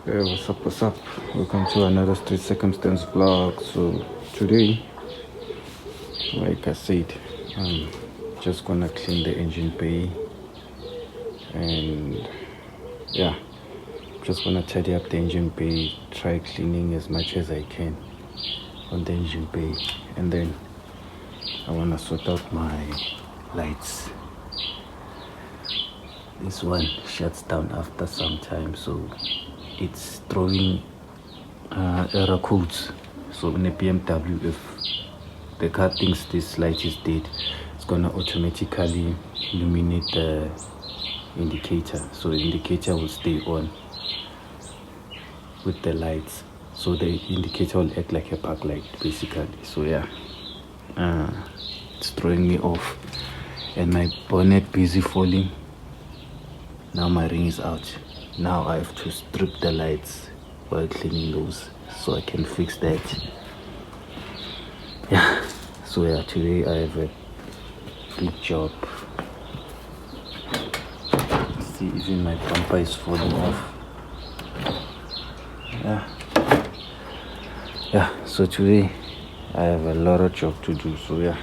Hey, what's up, what's up? Welcome to another Street Circumstance vlog. So today, like I said, I'm just gonna clean the engine bay and yeah, just gonna tidy up the engine bay, try cleaning as much as I can on the engine bay, and then I wanna sort out my lights. This one shuts down after some time, so it's throwing error codes. So in a BMW, if the car thinks this light is dead, it's gonna automatically illuminate the indicator. So the indicator will stay on with the lights. So the indicator will act like a park light basically. So yeah, it's throwing me off. And my bonnet busy falling. Now my ring is out. Now I have to strip the lights while cleaning those so I can fix that. Yeah, so yeah, today I have a big job. See, even my bumper is falling off. Yeah, so today I have a lot of job to do. So yeah,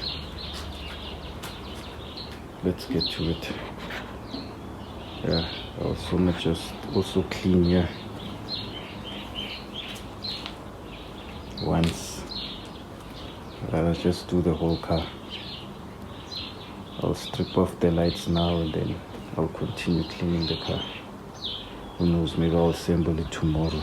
let's get to it. Yeah, also not just also clean here. Once I'll just do the whole car. I'll strip off the lights now and then I'll continue cleaning the car. Who knows, maybe I'll assemble it tomorrow.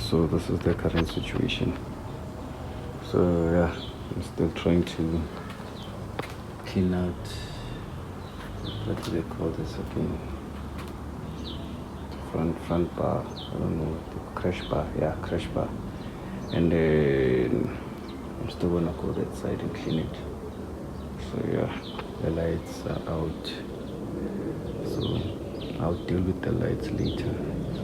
So this is the current situation. So yeah, I'm still trying to clean out, what do they call this again? Front bar, I don't know, the crash bar, yeah, crash bar. And then I'm still gonna go that side and clean it. So yeah, the lights are out. So I'll deal with the lights later.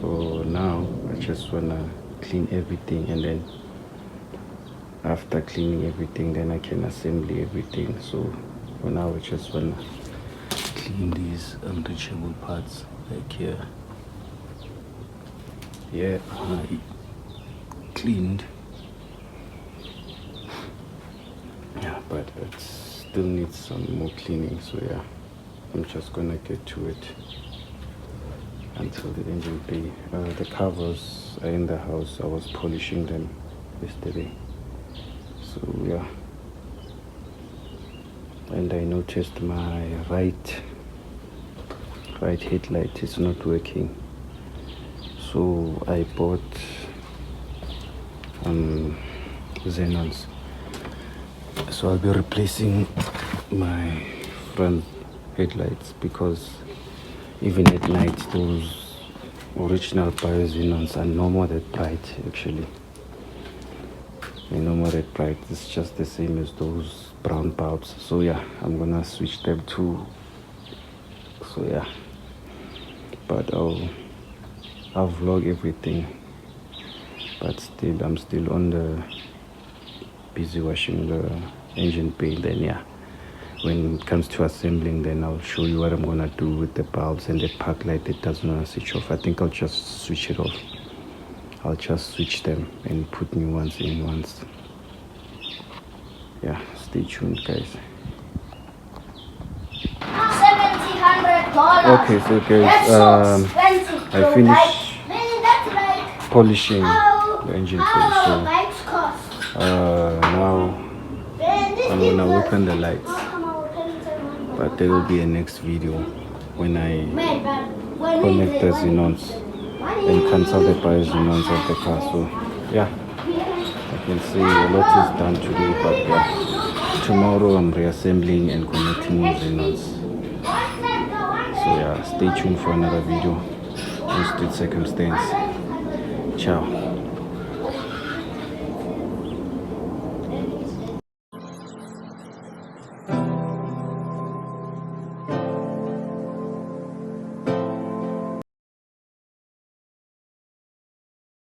For now, I just wanna clean everything, and then after cleaning everything, then I can assemble everything. So for now, I just wanna clean these unreachable parts like here. Yeah, I cleaned. Yeah, but it still needs some more cleaning. So yeah, I'm just gonna get to it until the engine bay. The covers are in the house. I was polishing them yesterday. So yeah, and I noticed my right headlight is not working. So I bought xenons. So I'll be replacing my front headlights because even at night those original bio-xenons are no more that bright actually. They're no more that bright. It's just the same as those brown bulbs. So yeah, I'm gonna switch them to. So yeah, but I'll vlog everything. But still, I'm still on the busy washing the engine bay. Then yeah, when it comes to assembling, then I'll show you what I'm gonna do with the bulbs and the park light that doesn't want to switch off. I think I'll just switch it off. I'll just switch them and put new ones in once. Yeah, stay tuned, guys. $1,700. Okay, so guys, I finished polishing the engine bay. So now I'm gonna open the lights. but there will be a next video when I connect the xenons and cancel the bi-xenons of the car. So yeah, I can see a lot is done today, but yeah, tomorrow I'm reassembling and connecting xenons. So yeah, stay tuned for another video on Street Circumstance. Ciao.